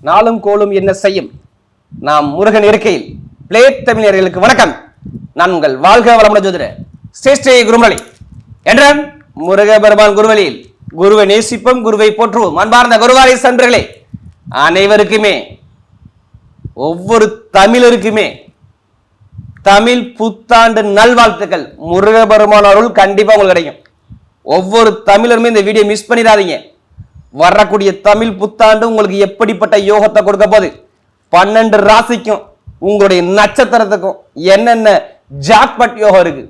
நாளும் கோளும் என்ன செய்யும். நாம் முருகன் இருக்கையில் பிளே தமிழர்களுக்கு வணக்கம். நான் உங்கள் வாழ்க வளமுடன் ஜோதிடர் ஸ்ரீ குருமலி என்ற முருக பெருமான் குருவலியில் குருவை நேசிப்போம், குருவை போற்றுவோம். அன்பார்ந்த குருவாரி சன்றர்களே அனைவருக்குமே, ஒவ்வொரு தமிழருக்குமே தமிழ் புத்தாண்டு நல்வாழ்த்துக்கள். முருக பெருமான் அருள் கண்டிப்பா உங்களுக்கு கிடைக்கும். ஒவ்வொரு தமிழருமே இந்த வீடியோ மிஸ் பண்ணிடாதீங்க. வரக்கூடிய தமிழ் புத்தாண்டு உங்களுக்கு எப்படிப்பட்ட யோகத்தை கொடுக்க போகுது, 12 ராசிக்கும் உங்களுடைய நட்சத்திரத்துக்கும் என்னென்ன ஜாக்பாட் யோகம் இருக்கு.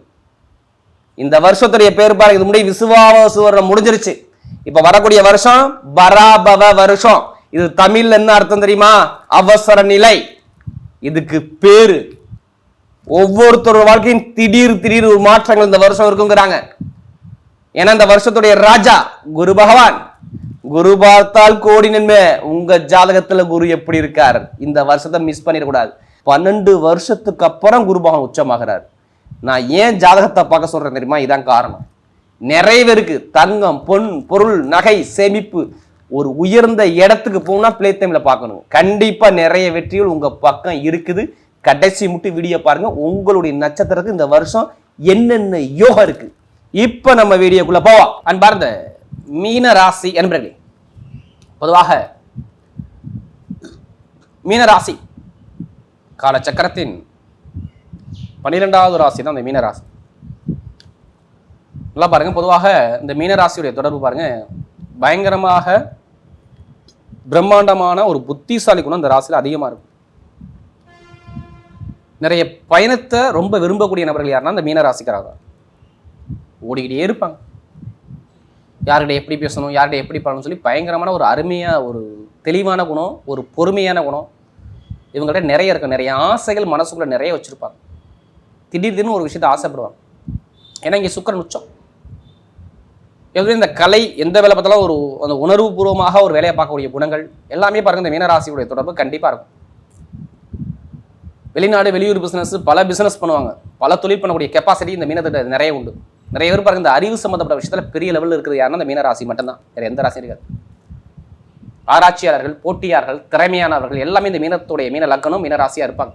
இந்த வருஷத்துடைய பேர் பாருங்க, இது முன்னாடி விசுவாவசு வருடம் முடிஞ்சிருச்சு. இப்ப வரக்கூடிய வருஷம் பராபவ வருஷம். இது தமிழ்ல என்ன அர்த்தம் தெரியுமா? அவசர நிலை. இதுக்கு பேரு ஒவ்வொருத்தரோட வாழ்க்கையும் திடீர் ஒரு மாற்றங்கள் இந்த வருஷம் இருக்குங்கிறாங்க. ஏன்னா இந்த வருஷத்துடைய ராஜா குரு பகவான். குரு பார்த்தால் கோடி நன்மை. உங்க ஜாதகத்துல குரு எப்படி இருக்கார், இந்த வருஷத்தை மிஸ் பண்ணிடக்கூடாது. 12 வருஷத்துக்கு அப்புறம் குரு பகவான் உச்சமாகிறார். நான் ஏன் ஜாதகத்தை பார்க்க சொல்றேன் தெரியுமா? இதான் காரணம். நிறைய பேருக்கு தங்கம், பொன், பொருள், நகை சேமிப்பு ஒரு உயர்ந்த இடத்துக்கு போனா பிளே டைம்ல பார்க்கணும். கண்டிப்பா நிறைய வெற்றிகள் உங்க பக்கம் இருக்குது. கடைசி முட்டு வீடியோ பாருங்க. உங்களுடைய நட்சத்திரத்துக்கு இந்த வருஷம் என்னென்ன யோகம் இருக்கு. இப்ப நம்ம வீடியோக்குள்ள போவோம். அன்பார்ந்த மீன ராசி என்பர்களே, பொதுவாக மீன ராசி காலச்சக்கரத்தின் 12வது ராசி தான் இந்த மீன ராசி. நல்லா பாருங்க. பொதுவாக இந்த மீன ராசியுடைய தொடர்பு பாருங்க, பயங்கரமாக பிரம்மாண்டமான ஒரு புத்திசாலி குணம் இந்த ராசியில் அதிகமா இருக்கும். நிறைய பயணத்தை ரொம்ப விரும்பக்கூடிய நபர்கள் யாருன்னா இந்த மீன ராசிக்காரங்க. ஓடிக்கிட்டே இருப்பாங்க. யார்கிட்ட எப்படி பேசணும், யார்கிட்ட எப்படி பண்ணணும்னு சொல்லி பயங்கரமான ஒரு அருமையா, ஒரு தெளிவான குணம், ஒரு பொறுமையான குணம் இவங்கள்ட்ட நிறைய இருக்கும். நிறைய ஆசைகள் மனசுக்குள்ள நிறைய வச்சிருப்பாங்க. திடீர்னு ஒரு விஷயத்தை ஆசைப்படுவாங்க. ஏன்னா இங்கே சுக்கிரன் உச்சம். எப்படி இந்த கலை எந்த வேலை பார்த்தாலும் ஒரு அந்த உணர்வு பூர்வமாக ஒரு வேலையை பார்க்கக்கூடிய குணங்கள் எல்லாமே பாருங்க இந்த மீனராசியுடைய தொடர்பு கண்டிப்பா இருக்கும். வெளிநாடு வெளியூர் பிசினஸ், பல பிசினஸ் பண்ணுவாங்க. பல தொழில் பண்ணக்கூடிய கெப்பாசிட்டி இந்த மீனத்திட்ட நிறைய உண்டு. நிறைய பேர் பாருங்க இந்த அறிவு சம்பந்தப்பட்ட விஷயத்துல பெரிய லெவலில் இருக்கிறது யாருன்னா இந்த மீனராசி மட்டும்தான். வேற எந்த ராசியும் இருக்காது. ஆராய்ச்சியாளர்கள், போட்டியாளர்கள், திறமையானவர்கள் எல்லாமே இந்த மீனத்துடைய மீன லக்கணம் மீனராசியா இருப்பாங்க.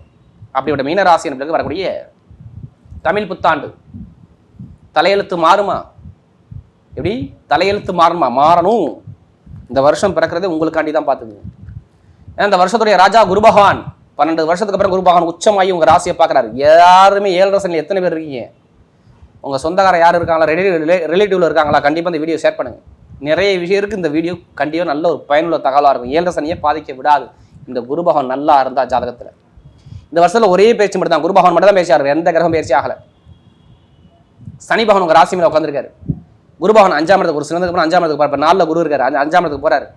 அப்படியோட மீனராசி என்பதற்கு வரக்கூடிய தமிழ் புத்தாண்டு தலையெழுத்து மாறுமா? எப்படி தலையெழுத்து மாறுமா? மாறணும். இந்த வருஷம் பிறக்கிறது உங்களுக்காண்டி தான் பார்த்துக்குங்க. ஏன்னா இந்த வருஷத்துடைய ராஜா குரு பகவான் 12 வருஷத்துக்கு அப்புறம் குரு பகவான் உச்சமாகி உங்க ராசியை பார்க்குறாரு. யாருமே 7 சனியில் எத்தனை பேர் இருக்கீங்க? உங்க சொந்தக்காரர் யார் இருக்காங்களா, ரிலேட்டிவ்ல இருக்காங்களா? கண்டிப்பாக இந்த வீடியோ ஷேர் பண்ணுங்க. நிறைய விஷயம் இருக்கு. இந்த வீடியோ கண்டிப்பாக நல்ல ஒரு பயனுள்ள தகவலாக இருக்கும். 7 சனியை பாதிக்க விடாது இந்த குரு பகவான் நல்லா இருந்தா ஜாதகத்தில். இந்த வருஷத்துல ஒரே பேச்சு மட்டும் தான், குரு பகவான் மட்டும் தான் பேசியாரு. எந்த கிரகம் பேச்சு ஆகல. சனி பகவான் உங்க ராசி மேல உட்காந்துருக்காரு. குரு பகவான் 5ஆம் இடத்துக்கு ஒரு சிறந்ததுக்கு அப்புறம் 5ஆம் இடத்துக்கு போறாரு. 4ல குரு இருக்காரு, 5ஆம் இடத்துக்கு போறாரு.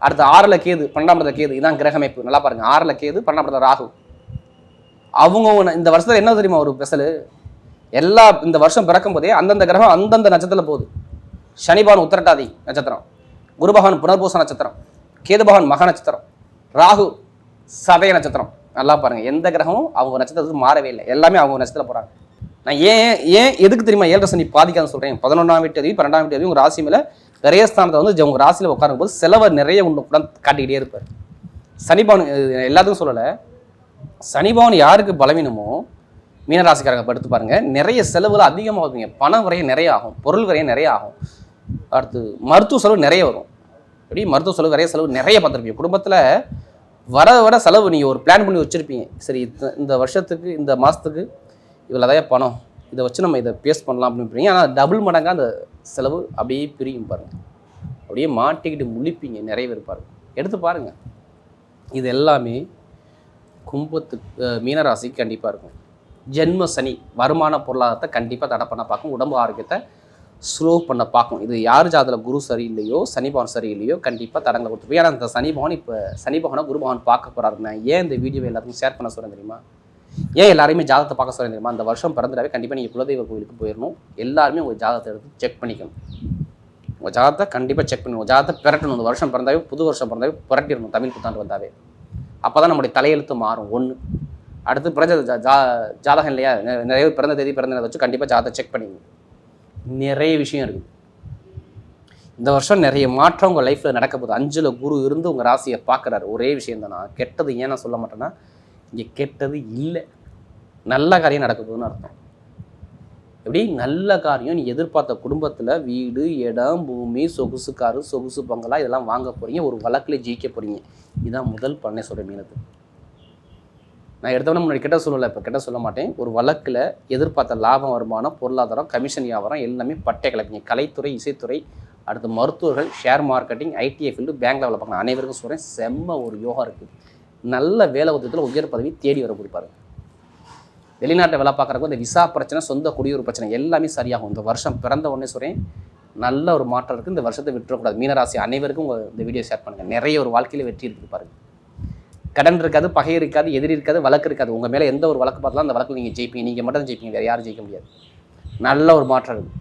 அடுத்து 6ல கேது, 12ஆம் இடத்துல கேது. இதான் கிரக அமைப்பு. நல்லா பாருங்க. 6ல கேது, 12ஆம் இடத்துல ராகு. அவங்க இந்த வருஷத்துல என்ன தெரியுமா ஒரு ஸ்பெஷல்? எல்லா இந்த வருஷம் பிறக்கும் போதே அந்தந்த கிரகம் அந்தந்த நட்சத்திரத்துல போகுது. சனி பகவான் உத்திரட்டாதி நட்சத்திரம், குரு பகவான் புனர்பூச நட்சத்திரம், கேது பகவான் மக நட்சத்திரம், ராகு சதய நட்சத்திரம். நல்லா பாருங்க. எந்த கிரகமும் அவங்க நட்சத்திரத்துக்கு மாறவே இல்லை. எல்லாமே அவங்க நட்சத்திரத்துல போறாங்க. நான் ஏன் எதுக்கு தெரியுமா 7 சனி பாதிக்காதுன்னு சொல்றேன்? 11ஆம் வீட்டு 12ஆம் வீட்டு உங்க ராசி மேல நிறைய ஸ்தானத்தை வந்து உங்க ராசியில உட்காரும் போது செலவை நிறைய உண்டு காட்டிக்கிட்டே இருப்பார். சனிபவன் எல்லாத்துக்கும் சொல்லலை. சனிபவன் யாருக்கு பலவீனமோ மீனராசிக்காரங்க படுத்து பாருங்க, நிறைய செலவுகள் அதிகமாகுதுங்க. பணம் வரைய நிறைய ஆகும், பொருள் வரைய நிறைய ஆகும். அடுத்து மருத்துவ செலவு நிறைய வரும். எப்படி மருத்துவ செலவு நிறைய செலவு நிறைய பார்த்துருப்பீங்க. குடும்பத்தில் வர செலவு நீங்கள் ஒரு பிளான் பண்ணி வச்சுருப்பீங்க. சரி, இந்த வருஷத்துக்கு இந்த மாதத்துக்கு இவ்வளோ தான் பணம், இதை வச்சு நம்ம இதை பேஸ் பண்ணலாம் அப்படின்னு. ஆனால் டபுள் மடங்காக அந்த செலவு அப்படியே பிரியும் பாருங்கள். அப்படியே மாட்டிக்கிட்டு முழிப்பீங்க நிறைய பேர் பாருங்க. எடுத்து பாருங்கள். இது எல்லாமே கும்பத்துக்கு மீனராசிக்கு கண்டிப்பாக இருக்கும். ஜென்ம சனி வருமான பொருளாதாரத்தை கண்டிப்பாக தடை பண்ண பார்க்கும். உடம்பு ஆரோக்கியத்தை ஸ்லோ பண்ண பார்க்கும். இது யார் ஜாதத்தில் குரு சரியில்லையோ, சனி பகவான் சரியில்லையோ கண்டிப்பாக தடங்களை கொடுத்துருப்போம். ஏன்னா இந்த சனி பகவான் இப்போ சனி பகவானை குரு பகவான் பார்க்க போகிறாருங்க. ஏன் இந்த வீடியோவை எல்லாத்துக்கும் ஷேர் பண்ண சொல்கிறேன் தெரியுமா? ஏன் எல்லாருமே ஜாதகத்தை பார்க்க சொல்கிறேன் தெரியுமா? இந்த வருஷம் பிறந்தாவே கண்டிப்பாக நீங்கள் குலதெய்வ கோவிலுக்கு போயிடணும். எல்லாருமே உங்கள் ஜாதகத்தை எடுத்து செக் பண்ணிக்கணும். உங்கள் ஜாதகத்தை கண்டிப்பாக செக் பண்ணணும். ஜாதகத்தை பிறட்டணும். இந்த வருஷம் பிறந்தாவே, புது வருஷம் பிறந்தாவே புரட்டிடணும். தமிழ் புத்தாண்டு வந்தாவே அப்போ தான் நம்முடைய தலையெழுத்து மாறும். ஒன்று. அடுத்து பிறந்த ஜாதகம் இல்லையா, நிறைய பிறந்த தேதி பிறந்ததை வச்சு கண்டிப்பாக ஜாதகத்தை செக் பண்ணிக்கணும். நிறைய விஷயம் இருக்குது. இந்த வருஷம் நிறைய மாற்றம் உங்கள் லைஃப்பில் நடக்க போகுது. 5ல் குரு இருந்து உங்கள் ராசியை பார்க்குறாரு. ஒரே விஷயம் தான், நான் கெட்டது ஏன் நான் சொல்ல மாட்டேன்னா, இங்கே கெட்டது இல்லை, நல்ல காரியம் நடக்க போகுதுன்னு அர்த்தம். எப்படி நல்ல காரியம், நீ எதிர்பார்த்த குடும்பத்தில் வீடு, இடம், பூமி, சொகுசு காரு, சொகுசு பங்களா இதெல்லாம் வாங்க போகிறீங்க. ஒரு வழக்கில் ஜெயிக்க போகிறீங்க. இதுதான் முதல் பண்ணை சொல்கிற மீனது. நான் எடுத்தவொடனே முன்னாடி கெட்ட சொல்லலை, இப்போ கெட்ட சொல்ல மாட்டேன். ஒரு வழக்கில் எதிர்பார்த்த லாபம், வருமானம், பொருளாதாரம், கமிஷன் வியாபாரம் எல்லாமே பட்டை கிளப்பிங்க. கலைத்துறை, இசைத்துறை, அடுத்து மருத்துவர்கள், ஷேர் மார்க்கெட்டிங், ஐடிஐ ஃபீல்டு, பேங்க்ல வேலை பார்க்கலாம் அனைவருக்கும் சொல்கிறேன், செம்ம ஒரு யோகா இருக்குது. நல்ல வேலை உதயத்தில் உயர் பதவி தேடி வர கொடுப்பாரு. வெளிநாட்டை வேலை பார்க்குறப்போ இந்த விசா பிரச்சனை, சொந்த குடியுரிமை பிரச்சனை எல்லாமே சரியாகும். இந்த வருஷம் பிறந்த உடனே சொல்கிறேன், நல்ல ஒரு மாற்றம் இருக்குது. இந்த வருஷத்தை விட்டுறக்கூடாது. மீனராசி அனைவருக்கும் உங்கள் இந்த வீடியோ ஷேர் பண்ணுங்கள். நிறைய ஒரு வாழ்க்கையில் வெற்றி இருக்குது பாருங்கள். கடன் இருக்காது, பகை இருக்காது, எதிரி இருக்காது, வழக்கு இருக்காது. உங்கள் மேலே எந்த ஒரு வழக்கு பார்த்தாலும் அந்த வழக்கில் நீங்கள் ஜெயிப்பீங்க. நீங்கள் மட்டும் ஜெயிப்பீங்க, வேறு யாரும் ஜெயிக்க முடியாது. நல்ல ஒரு மாற்றம் இருக்குது.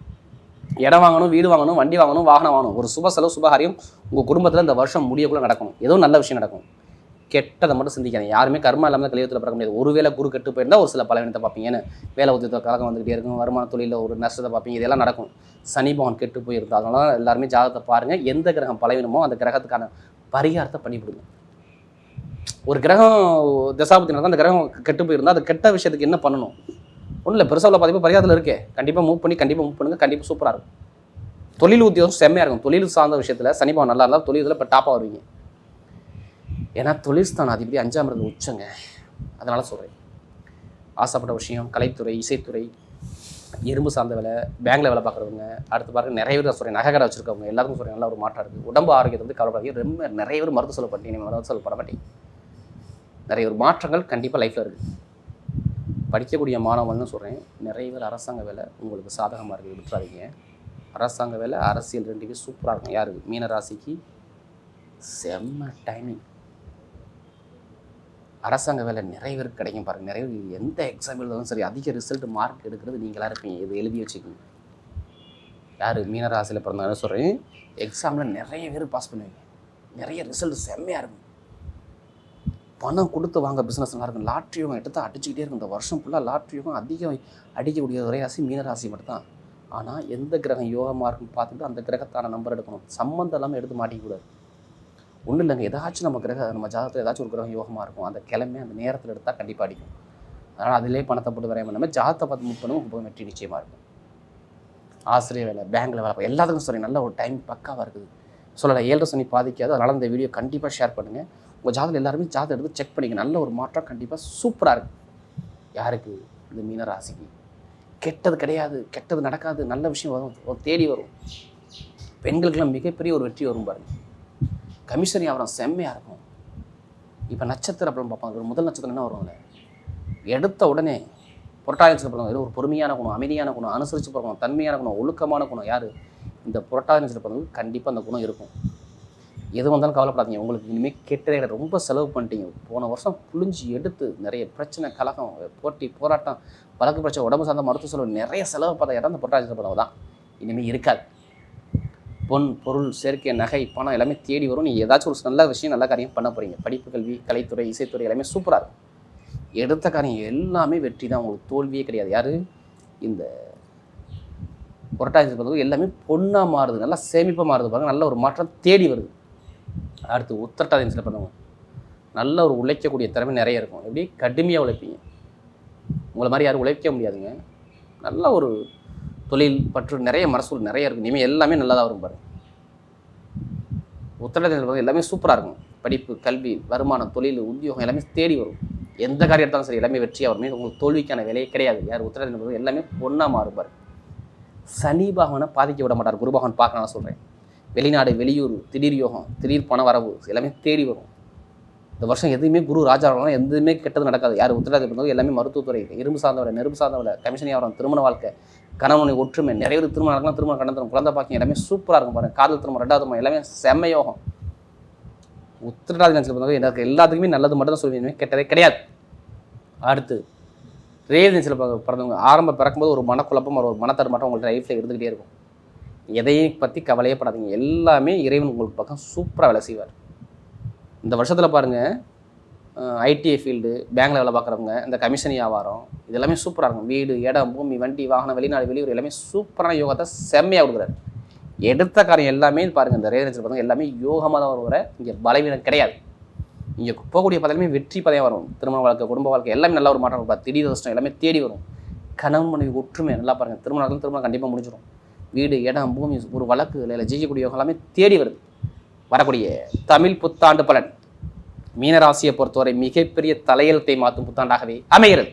இடம் வாங்கணும், வீடு வாங்கணும், வண்டி வாங்கணும், வாகனம் வாங்கணும், ஒரு சுப செலவு, சுபகாரியம் உங்கள் குடும்பத்தில் இந்த வருஷம் முடியக்குள்ளே நடக்கணும். ஏதோ நல்ல விஷயம் நடக்கும். கெட்டதை மட்டும் சிந்திக்காங்க. யாருமே கர்மா இல்லாமல் கலியுகத்தில் பிறக்க முடியாது. ஒருவேளை குரு கெட்டு போயிருந்தால் ஒரு சில பலவீனத்தை பார்ப்பீங்க. ஏன்னா வேலை உத்தியத்தை கலகம் வந்துகிட்டே இருக்கும், வருமான தொழிலில் ஒரு நஷ்டத்தை பார்ப்பீங்க. இதெல்லாம் நடக்கும். சனி பகவான் கெட்டு போயிருந்தா, அதனால எல்லாருமே ஜாதகத்தை பாருங்கள். எந்த கிரகம் பலவீனமோ அந்த கிரகத்துக்கான பரிகாரத்தை பண்ணிவிடுங்க. ஒரு கிரகம் தசாபத்தினா அந்த கிரகம் கெட்டு போயிருந்தால் அது கெட்ட விஷயத்துக்கு என்ன பண்ணணும்? ஒன்றும் இல்லை, பெருசாக உள்ள பாதிப்பு பரிகாரத்தில் இருக்கே. கண்டிப்பாக மூவ் பண்ணுங்கள். கண்டிப்பாக சூப்பராக இருக்கும். தொழில் உத்தியோகம் செம்மையாக இருக்கும். தொழில் சார்ந்த விஷயத்தில் சனி பகவான் நல்லா இருந்தால் தொழில் இப்போ டாப்பாக வருவீங்க. ஏன்னா தொழில்ஸ்தான அதிபதி 5ஆம் இடத்துல உச்சங்க. அதனால் சொல்கிறேன், ஆசைப்பட்ட விஷயம் கலைத்துறை, இசைத்துறை, இரும்பு சார்ந்த வேலை, பேங்கில் வேலை பார்க்குறவங்க, அடுத்து பாருங்க நிறைய பேர் சொல்கிறேன், நகை கடை வச்சுருக்கவங்க எல்லாருக்கும் சொல்கிறேன், நல்ல ஒரு மாற்றம் இருக்குது. உடம்பு ஆரோக்கியத்தை வந்து கவலைப்படாதீங்க. ரொம்ப நிறைய பேர் மருத்துவ செலவு பண்ணிட்டீங்க, மருத்துவ செலவு பண்ண மாட்டீங்க. நிறைய ஒரு மாற்றங்கள் கண்டிப்பாக லைஃப்பில் இருக்குது. படிக்கக்கூடிய மாணவர்கள்னு சொல்கிறேன், நிறைய பேர் அரசாங்க வேலை உங்களுக்கு சாதகமாக இருக்குது, விட்டுறாதீங்க. அரசாங்க வேலை, அரசியல் ரெண்டுமே சூப்பராக இருக்கும். யாருக்கு? மீன ராசிக்கு செம்ம டைமிங். அரசாங்க வேலை நிறைய பேருக்கு கிடைக்கும் பாருங்கள். நிறைய பேர் எந்த எக்ஸாம் எழுதாலும் சரி, அதிக ரிசல்ட் மார்க் எடுக்கிறது நீங்களாக இருப்பீங்க. இது எழுதி வச்சுக்கோங்க. யார் மீனராசியில் பிறந்தாங்கன்னு சொல்கிறேன், எக்ஸாமில் நிறைய பேர் பாஸ் பண்ணுவீங்க. நிறைய ரிசல்ட் செம்மையாக இருக்கும். பணம் கொடுத்து வாங்க பிஸ்னஸ் நல்லா இருக்கும். லாட்ரி யோகம் எடுத்து அடிச்சுக்கிட்டே இருக்கும். இந்த வருஷம் ஃபுல்லாக லாட்ரி யோகம் அதிகம் அடிக்கக்கூடிய ஒரே ராசி மீனராசி மட்டும்தான். ஆனால் எந்த கிரகம் யோகமாக இருக்குன்னு பார்த்துட்டு அந்த கிரகத்தான நம்பர் எடுக்கணும். சம்மந்தம் இல்லாமல் எடுத்து மாட்டிக்கூடாது. ஒன்றும் இல்லைங்க, ஏதாச்சும் நம்ம ஜாதகத்தில் ஏதாச்சும் ஒரு கிரகம் யோகமாக இருக்கும், அந்த கிழமை அந்த நேரத்தில் எடுத்தால் கண்டிப்பாக அடிக்கும். அதனால் அதிலே பணத்தை போட்டு வரைய பண்ணாமல் ஜாதகத்தை பார்த்து மூவ் பண்ணுவோம், போய் வெற்றி நிச்சயமாக இருக்கும். ஆசிரியர் வேலை, பேங்கில் வேலை, எல்லாத்துக்கும் சரி நல்ல ஒரு டைம் பக்காவாக இருக்குது. சொல்லலை, 7 சனி பாதிக்காது. அதனால் இந்த வீடியோ கண்டிப்பாக ஷேர் பண்ணுங்கள். உங்கள் ஜாதகம் எல்லாருமே ஜாதகம் எடுத்து செக் பண்ணிங்க. நல்ல ஒரு மாற்றம் கண்டிப்பாக சூப்பராக இருக்குது. யாருக்கு? இந்த மீன ராசிக்கு. கெட்டது கிடையாது, கெட்டது நடக்காது, நல்ல விஷயம் வரும், தேடி வரும். பெண்களுக்கெல்லாம் மிகப்பெரிய ஒரு வெற்றி வரும் பாருங்கள். கமிஷன் வியாபாரம் செம்மையாக இருக்கும். இப்போ நட்சத்திரம் அப்படின்னு பார்ப்பாங்க. ஒரு முதல் நட்சத்திரம் என்ன வரும்ல, எடுத்த உடனே புரட்டாதி நட்சத்திரம் ஒரு பொறுமையான குணம், அமைதியான குணம், அனுசரித்து போகணும், தன்மையான குணம், ஒழுக்கமான குணம். யார்? இந்த புரட்டாதி நட்சத்திரம் கண்டிப்பாக அந்த குணம் இருக்கும். எது வந்தாலும் கவலைப்படாதீங்க. உங்களுக்கு இனிமேல் கெட்டதே ரொம்ப செலவு பண்ணிட்டீங்க. போன வருஷம் புழிஞ்சு எடுத்து நிறைய பிரச்சனை, கலகம், போட்டி, போராட்டம், வழக்கு பிரச்சனை, உடம்பு சார்ந்த மருத்துவ செலவு, நிறைய செலவு பார்த்த இடம் இந்த புரட்டாதி நட்சத்திரம் தான். இனிமேல் இருக்காது. பொன், பொருள், சேர்க்கை, நகை, பணம் எல்லாமே தேடி வரும். நீங்கள் ஏதாச்சும் ஒரு நல்ல விஷயம், நல்ல காரியம் பண்ண போகிறீங்க. படிப்பு, கல்வி, கலைத்துறை, இசைத்துறை எல்லாமே சூப்பராக இருக்கும். எடுத்த காரியம் எல்லாமே வெற்றி தான். உங்களுக்கு தோல்வியே கிடையாது. யார்? இந்த புரட்டாதி நட்சத்திரம் எல்லாமே பொண்ணாக மாறுது, நல்லா சேமிப்பாக மாறுது பாருங்கள். நல்ல ஒரு மாற்றம் தேடி வருது. அடுத்து உத்திரட்டாதி நட்சத்திரம் பிறந்தவங்க நல்ல ஒரு உழைக்கக்கூடிய திறமை நிறைய இருக்கும். எப்படி? கடுமையாக உழைப்பீங்க. உங்களை மாதிரி யாரும் உழைக்க முடியாதுங்க. நல்ல ஒரு தொழில் பற்று, நிறைய மரசூல் நிறைய இருக்கும். இனிமேல் எல்லாமே நல்லதாக வரும் பாருங்கள். உத்திரட்டாதி நட்சத்திரம் எல்லாமே சூப்பராக இருக்கும். படிப்பு, கல்வி, வருமானம், தொழில், உத்தியோகம் எல்லாமே தேடி வரும். எந்த காரியம் எடுத்தாலும் சரி எல்லாமே வெற்றியாக வருமே. உங்களுக்கு தோல்விக்கான வேலையே கிடையாது. யார்? உத்திரட்டாதி நட்சத்திரம் எல்லாமே பொண்ணாக மாறுபார். சனி பகவானை பாதிக்க விட மாட்டார். குரு பகவான் பார்க்க நான் சொல்கிறேன். வெளிநாடு, வெளியூர், திடீர் யோகம், திடீர் பண வரவு எல்லாமே தேடி வரும். இந்த வருஷம் எதுவுமே குரு ராஜாவெல்லாம் எதுவுமே கெட்டது நடக்காது. யார்? உத்திரட்டாதி பிறந்தவங்க எல்லாமே மருத்துவத்துறை, இரும்பு சார்ந்தவரை, நெருப்பு சார்ந்தவரை, கமிஷன் வியாபாரம், திருமண வாழ்க்கை, கணவனை ஒற்றுமை, நிறைய பேர் திருமணம் நடக்கலாம், திருமணம் கடந்துடும், குழந்தை பாக்கியம் எல்லாமே சூப்பராக இருக்கும் பாருங்கள். காதல் திருமணம், 2வது திருமணம் எல்லாமே செம்ம யோகம். உத்திரட்டாதி நட்சத்திரம் பிறந்தவங்க எனக்கு எல்லாத்துக்குமே நல்லது மட்டும் தான் சொல்லுவீங்க, கெட்டதே கிடையாது. அடுத்து ரேவதி நட்சத்திரம் பிறந்தவங்க ஆரம்ப பிறக்கும்போது ஒரு மனக்குழப்பம், ஒரு மனத்தடுமாட்டம் உங்கள்ட்ட லைஃப்பில் இருந்துகிட்டே இருக்கும். எதையும் பற்றி கவலையே படாதீங்க. எல்லாமே இறைவன் உங்களுக்கு பக்கம் சூப்பராக வேலை செய்வார். இந்த வருஷத்தில் பாருங்கள், ஐடிஐ ஃபீல்டு, பேங்கில் வேலை பார்க்குறவங்க, இந்த கமிஷன் வியாபாரம் இதெல்லாமே சூப்பராக இருக்கும். வீடு, இடம், பூமி, வண்டி, வாகனம், வெளிநாடு, வெளியூர் எல்லாமே சூப்பரான யோகத்தை செம்மையாக கொடுக்குறாரு. எடுத்த காரியம் எல்லாமே பாருங்க, இந்த ரேவதி நட்சத்திரம் பாருங்க எல்லாமே யோகமாக தான் வர இங்கே பலவீனம் கிடையாது. இங்கே போகக்கூடிய பதவியுமே வெற்றி பதவியாக வரும். திருமண வாழ்க்கை, குடும்ப வாழ்க்கை எல்லாமே நல்ல ஒரு மாற்றம் இருக்கும். திடீர் அதிர்ஷ்டம் எல்லாமே தேடி வரும். கணவன் மனைவி ஒற்றுமை நல்லா பாருங்க. திருமணம் கண்டிப்பாக முடிஞ்சிடும். வீடு, இடம், பூமி, ஒரு வழக்கு இல்லை ஜெயிக்கக்கூடிய யோகம் எல்லாமே தேடி வருது. வரக்கூடிய தமிழ் புத்தாண்டு பலன் மீனராசியை பொறுத்தவரை மிகப்பெரிய தலையெழுத்தை மாற்றும் புத்தாண்டாகவே அமைகிறது.